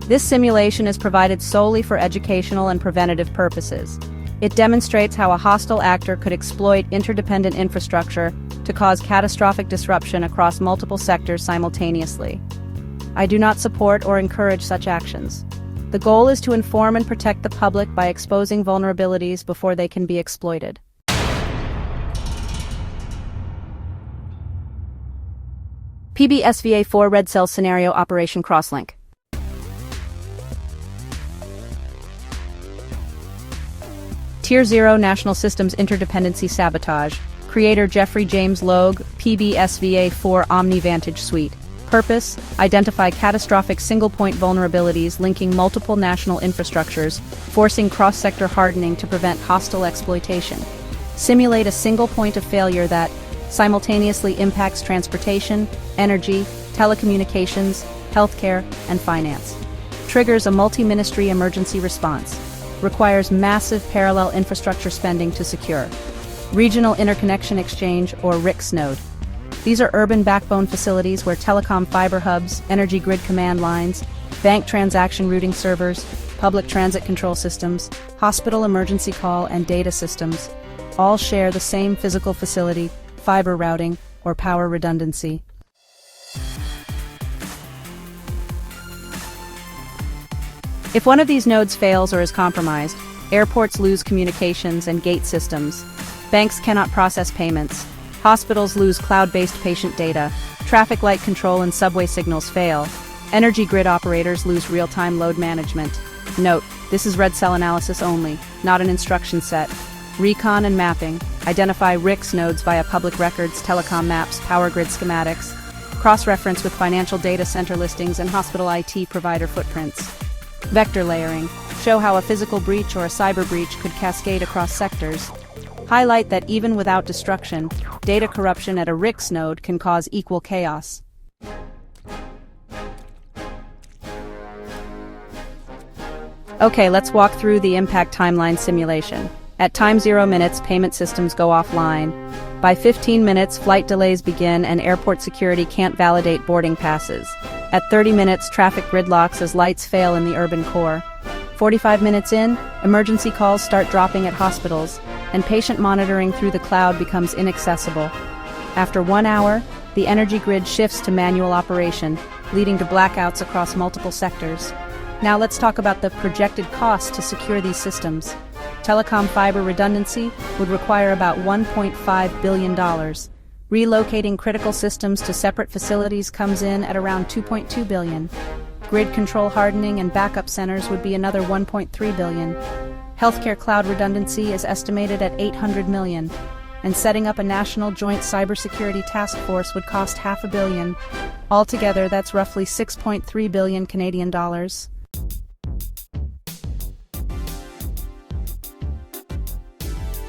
This simulation is provided solely for educational and preventative purposes. It demonstrates how a hostile actor could exploit interdependent infrastructure to cause catastrophic disruption across multiple sectors simultaneously. I do not support or encourage such actions. The goal is to inform and protect the public by exposing vulnerabilities before they can be exploited. PBSVA4 Red Cell Scenario Operation Crosslink. Tier 0 National Systems Interdependency Sabotage. Creator Jeffrey James Logue, PBSVA4 OmniVantage Suite. Purpose: identify catastrophic single-point vulnerabilities linking multiple national infrastructures, forcing cross-sector hardening to prevent hostile exploitation. Simulate a single point of failure that simultaneously impacts transportation, energy, telecommunications, healthcare, and finance. Triggers a multi-ministry emergency response. Requires massive parallel infrastructure spending to secure. Regional Interconnection Exchange, or RICS node. These are urban backbone facilities where telecom fiber hubs, energy grid command lines, bank transaction routing servers, public transit control systems, hospital emergency call and data systems all share the same physical facility, fiber routing, or power redundancy. If one of these nodes fails or is compromised, airports lose communications and gate systems, banks cannot process payments, hospitals lose cloud-based patient data, traffic light control and subway signals fail, energy grid operators lose real-time load management. Note, this is red cell analysis only, not an instruction set. Recon and mapping. Identify RICS nodes via public records, telecom maps, power grid schematics. Cross-reference with financial data center listings and hospital IT provider footprints. Vector layering. Show how a physical breach or a cyber breach could cascade across sectors. Highlight that even without destruction, data corruption at a RICS node can cause equal chaos. Okay, let's walk through the impact timeline simulation. At time 0 minutes, payment systems go offline. By 15 minutes, flight delays begin and airport security can't validate boarding passes. At 30 minutes, traffic gridlocks as lights fail in the urban core. 45 minutes in, emergency calls start dropping at hospitals, and patient monitoring through the cloud becomes inaccessible. After 1 hour, the energy grid shifts to manual operation, leading to blackouts across multiple sectors. Now let's talk about the projected cost to secure these systems. Telecom fiber redundancy would require about $1.5 billion. Relocating critical systems to separate facilities comes in at around $2.2 billion. Grid control hardening and backup centers would be another $1.3 billion. Healthcare cloud redundancy is estimated at $800 million. And setting up a national joint cybersecurity task force would cost $500 million. Altogether, that's roughly 6.3 billion Canadian dollars.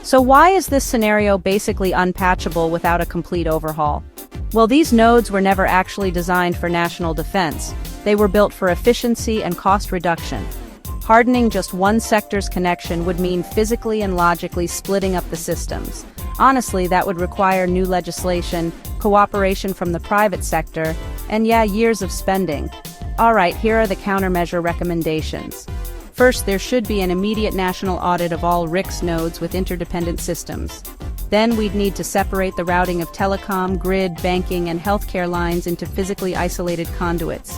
So why is this scenario basically unpatchable without a complete overhaul? Well, these nodes were never actually designed for national defense. They were built for efficiency and cost reduction. Hardening just one sector's connection would mean physically and logically splitting up the systems. Honestly, that would require new legislation, cooperation from the private sector, and years of spending. Alright, here are the countermeasure recommendations. First, there should be an immediate national audit of all RICS nodes with interdependent systems. Then we'd need to separate the routing of telecom, grid, banking, and healthcare lines into physically isolated conduits.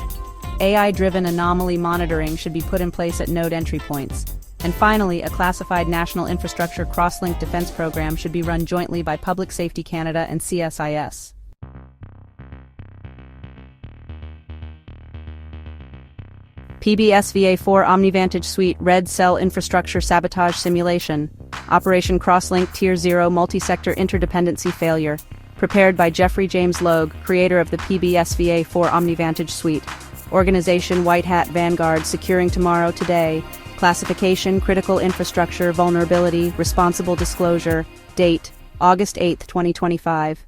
AI-driven anomaly monitoring should be put in place at node entry points. And finally, a classified national infrastructure Crosslink defense program should be run jointly by Public Safety Canada and CSIS. PBSVA4 OmniVantage Suite Red Cell Infrastructure Sabotage Simulation. Operation Crosslink Tier 0 Multi-Sector Interdependency Failure. Prepared by Jeffrey James Logue, creator of the PBSVA4 OmniVantage Suite. Organization White Hat Vanguard Securing Tomorrow Today. Classification Critical Infrastructure Vulnerability Responsible Disclosure. Date August 8, 2025.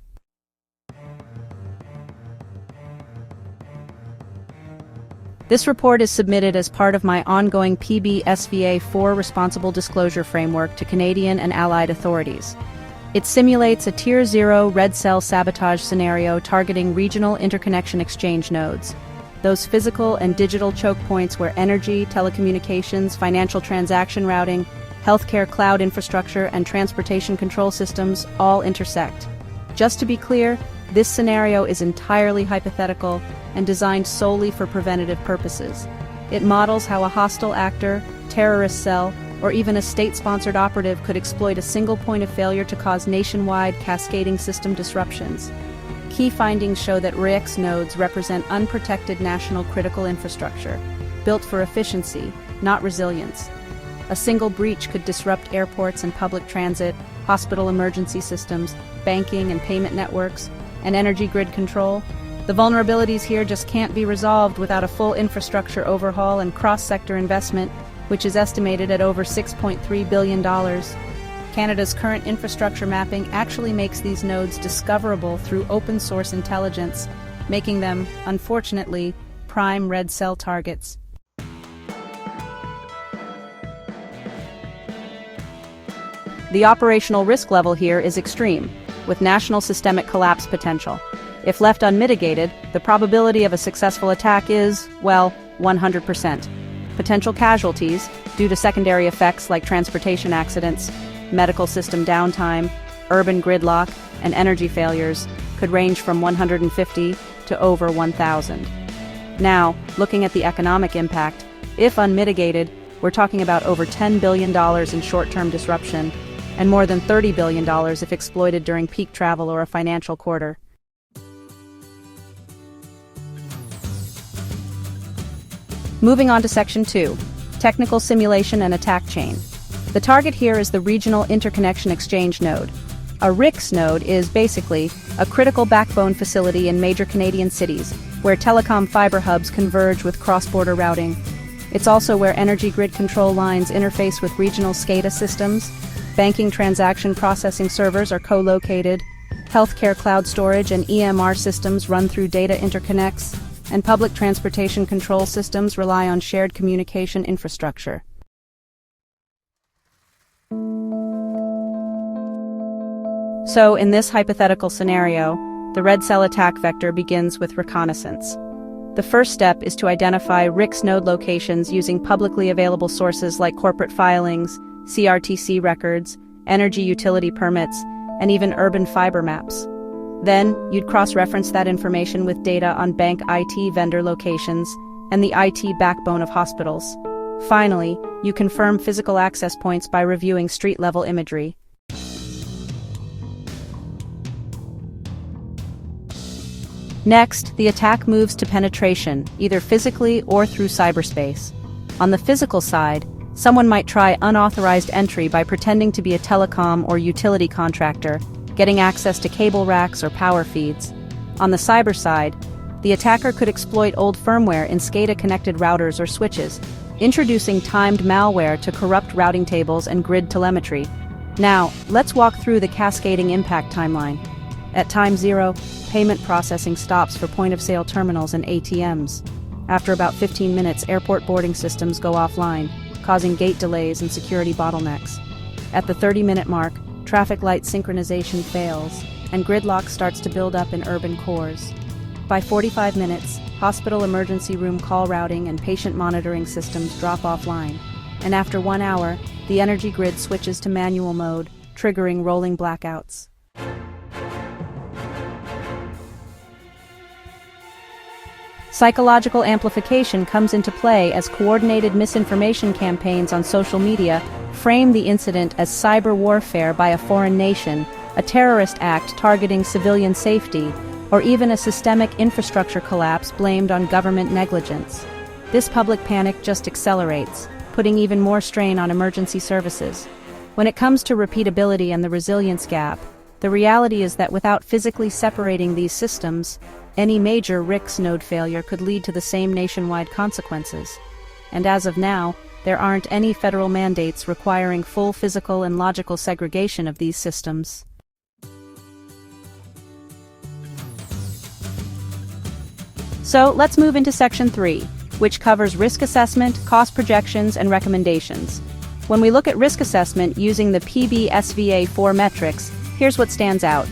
This report is submitted as part of my ongoing PBSVA4 Responsible Disclosure Framework to Canadian and Allied authorities. It simulates a Tier 0 red cell sabotage scenario targeting Regional Interconnection Exchange nodes. those physical and digital choke points where energy, telecommunications, financial transaction routing, healthcare cloud infrastructure, and transportation control systems all intersect. Just to be clear, this scenario is entirely hypothetical and designed solely for preventative purposes. It models how a hostile actor, terrorist cell, or even a state-sponsored operative could exploit a single point of failure to cause nationwide cascading system disruptions. Key findings show that RIX nodes represent unprotected national critical infrastructure, built for efficiency, not resilience. A single breach could disrupt airports and public transit, hospital emergency systems, banking and payment networks, and energy grid control. The vulnerabilities here just can't be resolved without a full infrastructure overhaul and cross-sector investment, which is estimated at over $6.3 billion. Canada's current infrastructure mapping actually makes these nodes discoverable through open-source intelligence, making them, unfortunately, prime red cell targets. The operational risk level here is extreme, with national systemic collapse potential. If left unmitigated, the probability of a successful attack is, well, 100%. Potential casualties, due to secondary effects like transportation accidents, medical system downtime, urban gridlock, and energy failures, could range from 150 to over 1,000. Now, looking at the economic impact, if unmitigated, we're talking about over $10 billion in short-term disruption, and more than $30 billion if exploited during peak travel or a financial quarter. Moving on to Section 2, Technical Simulation and Attack Chain. The target here is the Regional Interconnection Exchange node. A RIX node is basically a critical backbone facility in major Canadian cities, where telecom fiber hubs converge with cross-border routing. It's also where energy grid control lines interface with regional SCADA systems, banking transaction processing servers are co-located, healthcare cloud storage and EMR systems run through data interconnects, and public transportation control systems rely on shared communication infrastructure. So, in this hypothetical scenario, the red cell attack vector begins with reconnaissance. The first step is to identify RIX node locations using publicly available sources like corporate filings, CRTC records, energy utility permits, and even urban fiber maps. Then, you'd cross-reference that information with data on bank IT vendor locations and the IT backbone of hospitals. Finally, you confirm physical access points by reviewing street-level imagery. Next, the attack moves to penetration, either physically or through cyberspace. On the physical side, someone might try unauthorized entry by pretending to be a telecom or utility contractor, getting access to cable racks or power feeds. On the cyber side, the attacker could exploit old firmware in SCADA-connected routers or switches, introducing timed malware to corrupt routing tables and grid telemetry. Now, let's walk through the cascading impact timeline. At time 0, payment processing stops for point-of-sale terminals and ATMs. After about 15 minutes, airport boarding systems go offline, causing gate delays and security bottlenecks. At the 30-minute mark, traffic light synchronization fails, and gridlock starts to build up in urban cores. By 45 minutes, hospital emergency room call routing and patient monitoring systems drop offline, and after 1 hour, the energy grid switches to manual mode, triggering rolling blackouts. Psychological amplification comes into play as coordinated misinformation campaigns on social media frame the incident as cyber warfare by a foreign nation, a terrorist act targeting civilian safety, or even a systemic infrastructure collapse blamed on government negligence. This public panic just accelerates, putting even more strain on emergency services. When it comes to repeatability and the resilience gap, the reality is that without physically separating these systems, any major RIX node failure could lead to the same nationwide consequences. And as of now, there aren't any federal mandates requiring full physical and logical segregation of these systems. So let's move into Section 3, which covers risk assessment, cost projections, and recommendations. When we look at risk assessment using the PBSVA 4 metrics, here's what stands out.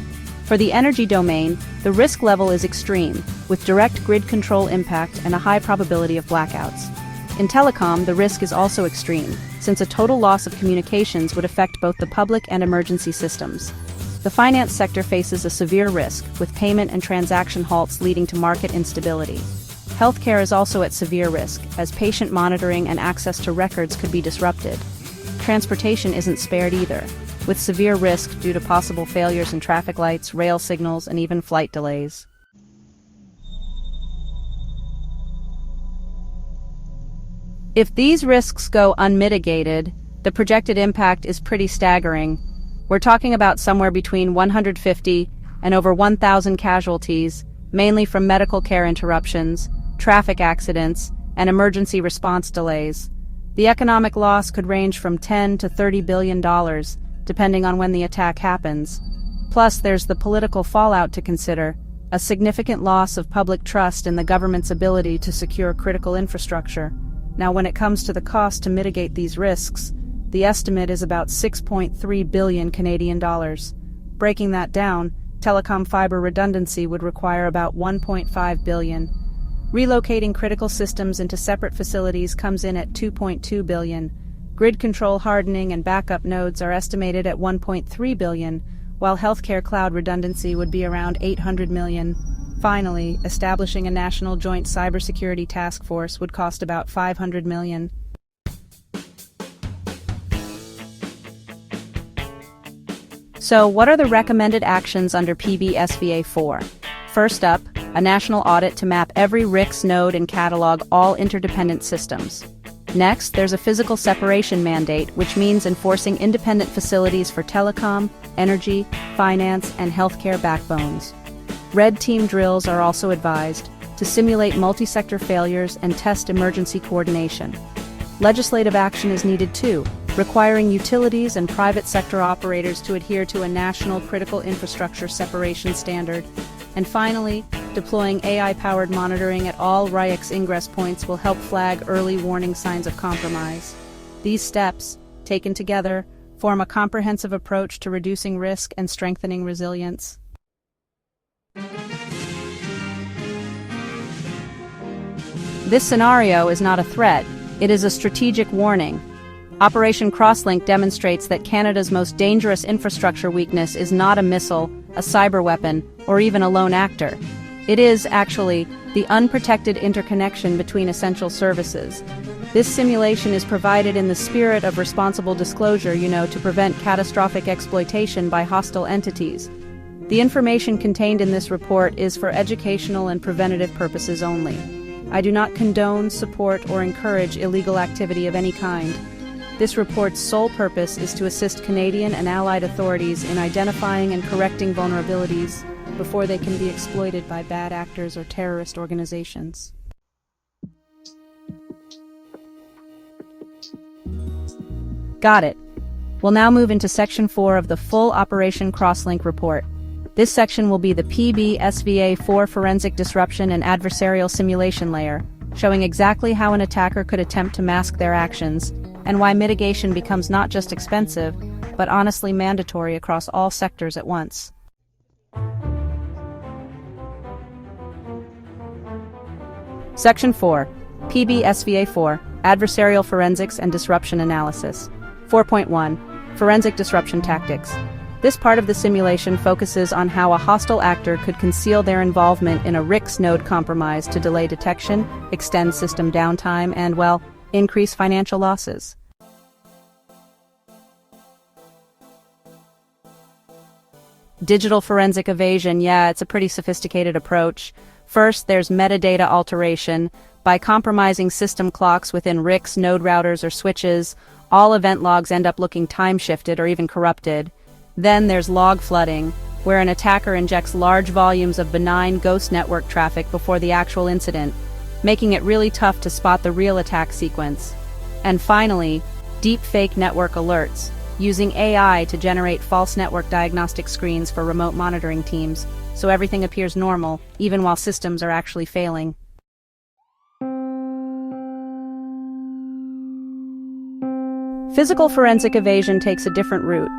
For the energy domain, the risk level is extreme, with direct grid control impact and a high probability of blackouts. In telecom, the risk is also extreme, since a total loss of communications would affect both the public and emergency systems. The finance sector faces a severe risk, with payment and transaction halts leading to market instability. Healthcare is also at severe risk, as patient monitoring and access to records could be disrupted. Transportation isn't spared either, with severe risk due to possible failures in traffic lights, rail signals, and even flight delays. If these risks go unmitigated, the projected impact is pretty staggering. We're talking about somewhere between 150 and over 1,000 casualties, mainly from medical care interruptions, traffic accidents, and emergency response delays. The economic loss could range from $10 to $30 billion, depending on when the attack happens. Plus, there's the political fallout to consider, a significant loss of public trust in the government's ability to secure critical infrastructure. Now, when it comes to the cost to mitigate these risks, the estimate is about 6.3 billion Canadian dollars. Breaking that down, telecom fiber redundancy would require about 1.5 billion. Relocating critical systems into separate facilities comes in at 2.2 billion. Grid control hardening and backup nodes are estimated at 1.3 billion, while healthcare cloud redundancy would be around 800 million. Finally, establishing a national joint cybersecurity task force would cost about 500 million. So, what are the recommended actions under PB-SVA 4? First up, a national audit to map every RICS node and catalog all interdependent systems. Next, there's a physical separation mandate, which means enforcing independent facilities for telecom, energy, finance, and healthcare backbones. Red team drills are also advised to simulate multi-sector failures and test emergency coordination. Legislative action is needed too, requiring utilities and private sector operators to adhere to a national critical infrastructure separation standard. And finally, deploying AI-powered monitoring at all RICS ingress points will help flag early warning signs of compromise. These steps, taken together, form a comprehensive approach to reducing risk and strengthening resilience. This scenario is not a threat, it is a strategic warning. Operation Crosslink demonstrates that Canada's most dangerous infrastructure weakness is not a missile, a cyber weapon, or even a lone actor. It is, actually, the unprotected interconnection between essential services. This simulation is provided in the spirit of responsible disclosure, to prevent catastrophic exploitation by hostile entities. The information contained in this report is for educational and preventative purposes only. I do not condone, support, or encourage illegal activity of any kind. This report's sole purpose is to assist Canadian and allied authorities in identifying and correcting vulnerabilities before they can be exploited by bad actors or terrorist organizations. Got it. We'll now move into Section 4 of the full Operation Crosslink report. This section will be the PB-SVA 4 forensic disruption and adversarial simulation layer, showing exactly how an attacker could attempt to mask their actions, and why mitigation becomes not just expensive, but honestly mandatory across all sectors at once. Section 4. PB-SVA 4, Adversarial Forensics and Disruption Analysis. 4.1. Forensic Disruption Tactics. This part of the simulation focuses on how a hostile actor could conceal their involvement in a RICS node compromise to delay detection, extend system downtime, and, increase financial losses. Digital forensic evasion, it's a pretty sophisticated approach. First, there's metadata alteration. By compromising system clocks within RICS node routers or switches, all event logs end up looking time-shifted or even corrupted. Then there's log flooding, where an attacker injects large volumes of benign ghost network traffic before the actual incident, making it really tough to spot the real attack sequence. And finally, deepfake network alerts, using AI to generate false network diagnostic screens for remote monitoring teams, so everything appears normal, even while systems are actually failing. Physical forensic evasion takes a different route.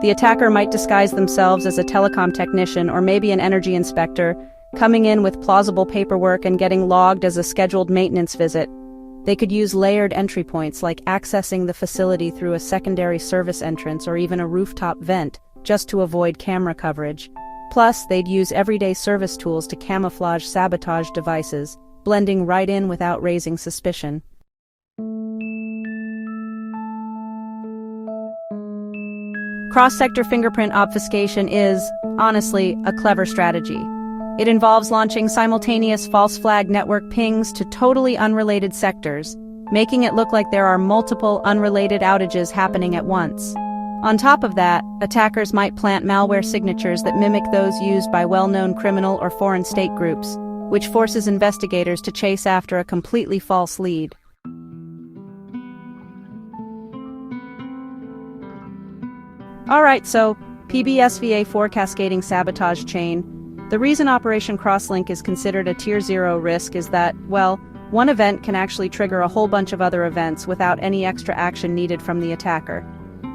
The attacker might disguise themselves as a telecom technician or maybe an energy inspector, coming in with plausible paperwork and getting logged as a scheduled maintenance visit. They could use layered entry points like accessing the facility through a secondary service entrance or even a rooftop vent, just to avoid camera coverage. Plus, they'd use everyday service tools to camouflage sabotage devices, blending right in without raising suspicion. Cross-sector fingerprint obfuscation is, honestly, a clever strategy. It involves launching simultaneous false flag network pings to totally unrelated sectors, making it look like there are multiple unrelated outages happening at once. On top of that, attackers might plant malware signatures that mimic those used by well-known criminal or foreign state groups, which forces investigators to chase after a completely false lead. Alright, so PBSVA4 cascading sabotage chain. The reason Operation Crosslink is considered a Tier 0 risk is that, well, one event can actually trigger a whole bunch of other events without any extra action needed from the attacker.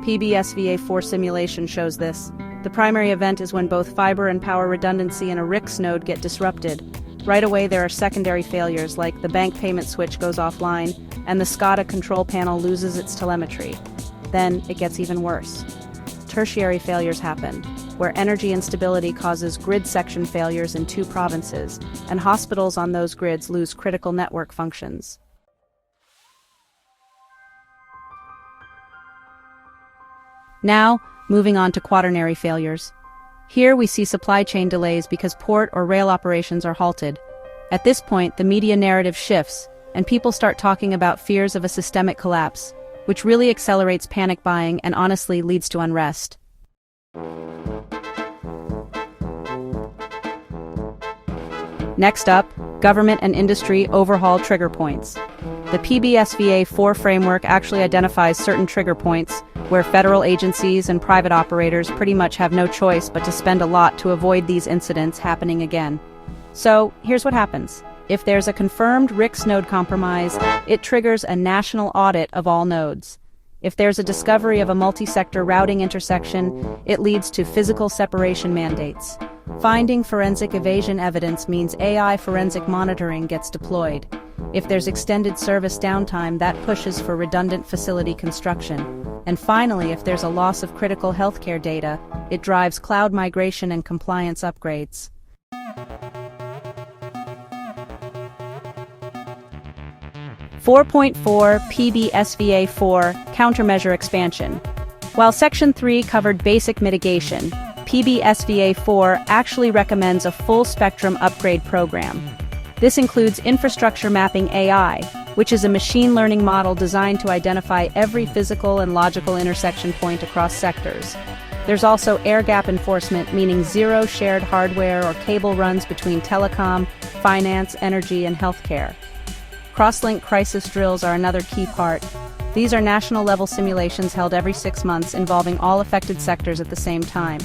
PBSVA4 simulation shows this. The primary event is when both fiber and power redundancy in a RICS node get disrupted. Right away there are secondary failures like the bank payment switch goes offline and the SCADA control panel loses its telemetry. Then it gets even worse. Tertiary failures happen, where energy instability causes grid section failures in 2 provinces, and hospitals on those grids lose critical network functions. Now, moving on to quaternary failures. Here we see supply chain delays because port or rail operations are halted. At this point, the media narrative shifts, and people start talking about fears of a systemic collapse, which really accelerates panic buying and honestly leads to unrest. Next up, government and industry overhaul trigger points. The PBSVA4 framework actually identifies certain trigger points where federal agencies and private operators pretty much have no choice but to spend a lot to avoid these incidents happening again. So, here's what happens. If there's a confirmed RICS node compromise, it triggers a national audit of all nodes. If there's a discovery of a multi-sector routing intersection, it leads to physical separation mandates. Finding forensic evasion evidence means AI forensic monitoring gets deployed. If there's extended service downtime, that pushes for redundant facility construction. And finally, if there's a loss of critical healthcare data, it drives cloud migration and compliance upgrades. (4.4) PBSVA4 Countermeasure Expansion. While Section 3 covered basic mitigation, PBSVA4 actually recommends a full-spectrum upgrade program. This includes infrastructure mapping AI, which is a machine learning model designed to identify every physical and logical intersection point across sectors. There's also air gap enforcement, meaning zero shared hardware or cable runs between telecom, finance, energy, and healthcare. Crosslink crisis drills are another key part. These are national-level simulations held every 6 months involving all affected sectors at the same time.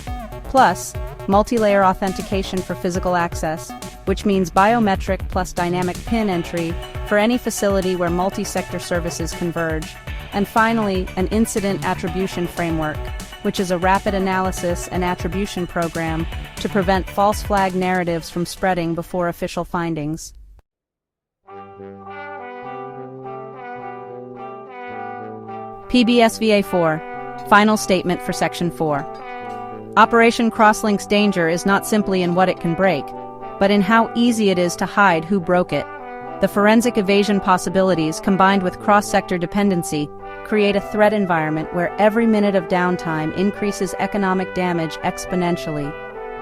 Plus, multi-layer authentication for physical access, which means biometric plus dynamic PIN entry for any facility where multi-sector services converge. And finally, an incident attribution framework, which is a rapid analysis and attribution program to prevent false flag narratives from spreading before official findings. PBSVA4 Final Statement for Section 4. Operation Crosslink's danger is not simply in what it can break, but in how easy it is to hide who broke it. The forensic evasion possibilities, combined with cross-sector dependency, create a threat environment where every minute of downtime increases economic damage exponentially.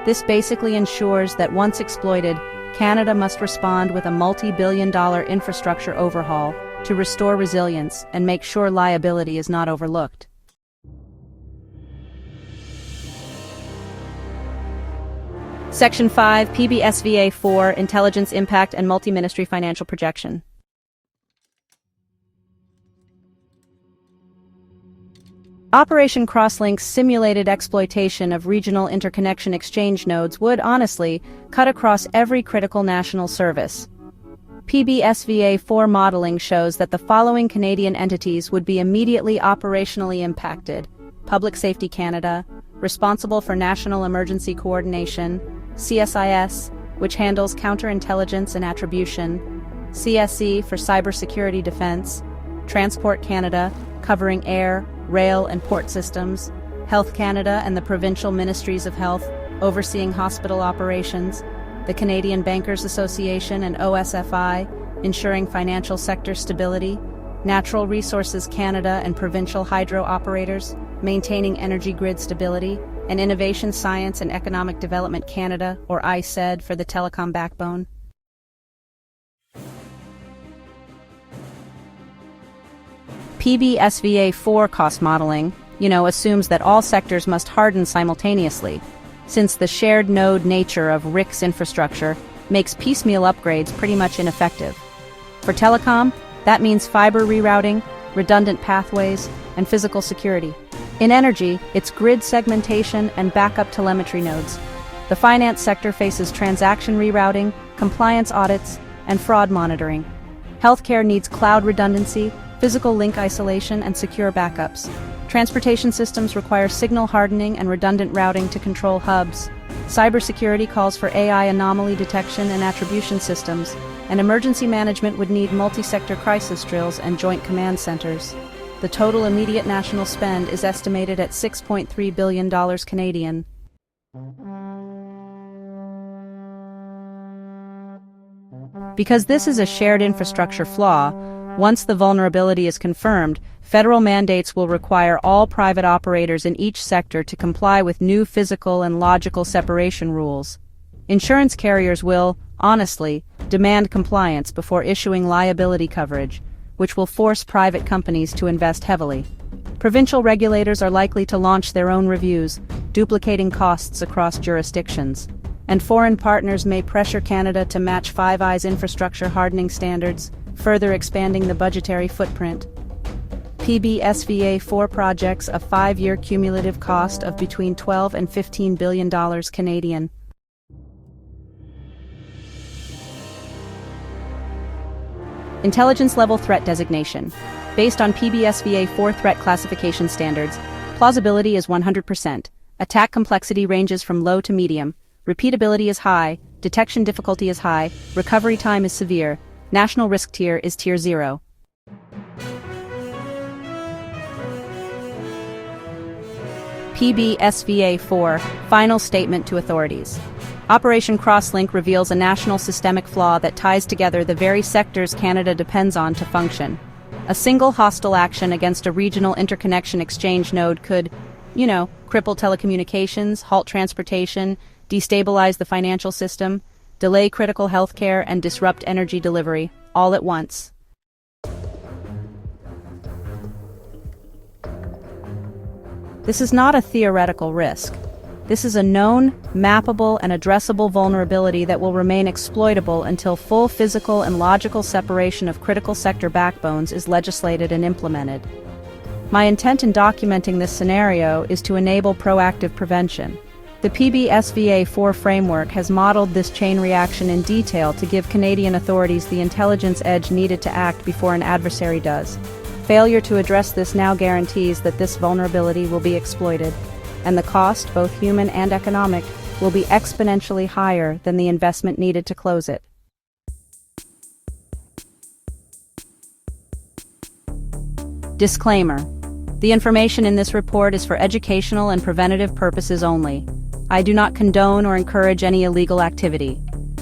This basically ensures that once exploited, Canada must respond with a multi-billion-dollar infrastructure overhaul to restore resilience and make sure liability is not overlooked. Section 5 PBSVA4 Intelligence Impact and Multi-Ministry Financial Projection. Operation Crosslink's simulated exploitation of Regional Interconnection Exchange nodes would, honestly, cut across every critical national service. PBSVA4 modeling shows that the following Canadian entities would be immediately operationally impacted: Public Safety Canada, responsible for National Emergency Coordination, CSIS, which handles counterintelligence and attribution, CSE for cybersecurity defense, Transport Canada, covering air, rail, and port systems, Health Canada and the Provincial Ministries of Health, overseeing hospital operations, the Canadian Bankers Association and OSFI, ensuring financial sector stability, Natural Resources Canada and provincial hydro operators, maintaining energy grid stability, and Innovation, Science and Economic Development Canada, or ICED, for the telecom backbone. PBSVA4 cost modeling, assumes that all sectors must harden simultaneously, since the shared node nature of RICS infrastructure makes piecemeal upgrades pretty much ineffective. For telecom, that means fiber rerouting, redundant pathways, and physical security. In energy, it's grid segmentation and backup telemetry nodes. The finance sector faces transaction rerouting, compliance audits, and fraud monitoring. Healthcare needs cloud redundancy, physical link isolation, and secure backups. Transportation systems require signal hardening and redundant routing to control hubs. Cybersecurity calls for AI anomaly detection and attribution systems, and emergency management would need multi-sector crisis drills and joint command centers. The total immediate national spend is estimated at $6.3 billion Canadian. Because this is a shared infrastructure flaw, once the vulnerability is confirmed, federal mandates will require all private operators in each sector to comply with new physical and logical separation rules. Insurance carriers will, honestly, demand compliance before issuing liability coverage, which will force private companies to invest heavily. Provincial regulators are likely to launch their own reviews, duplicating costs across jurisdictions. And foreign partners may pressure Canada to match Five Eyes infrastructure hardening standards, further expanding the budgetary footprint. PBSVA4 projects a 5-year cumulative cost of between $12 and $15 billion Canadian. Intelligence level threat designation. Based on PBSVA4 threat classification standards, plausibility is 100%. Attack complexity ranges from low to medium. Repeatability is high. Detection difficulty is high. Recovery time is severe. National risk tier is tier 0. PBSVA4 final statement to authorities. Operation Crosslink reveals a national systemic flaw that ties together the very sectors Canada depends on to function. A single hostile action against a regional interconnection exchange node could, cripple telecommunications, halt transportation, destabilize the financial system, delay critical healthcare, and disrupt energy delivery, all at once. This is not a theoretical risk. This is a known, mappable, and addressable vulnerability that will remain exploitable until full physical and logical separation of critical sector backbones is legislated and implemented. My intent in documenting this scenario is to enable proactive prevention. The PBSVA4 framework has modeled this chain reaction in detail to give Canadian authorities the intelligence edge needed to act before an adversary does. Failure to address this now guarantees that this vulnerability will be exploited, and the cost, both human and economic, will be exponentially higher than the investment needed to close it. Disclaimer: the information in this report is for educational and preventative purposes only. I do not condone or encourage any illegal activity.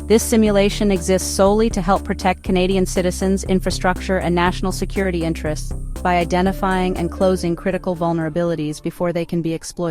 This simulation exists solely to help protect Canadian citizens' infrastructure and national security interests by identifying and closing critical vulnerabilities before they can be exploited.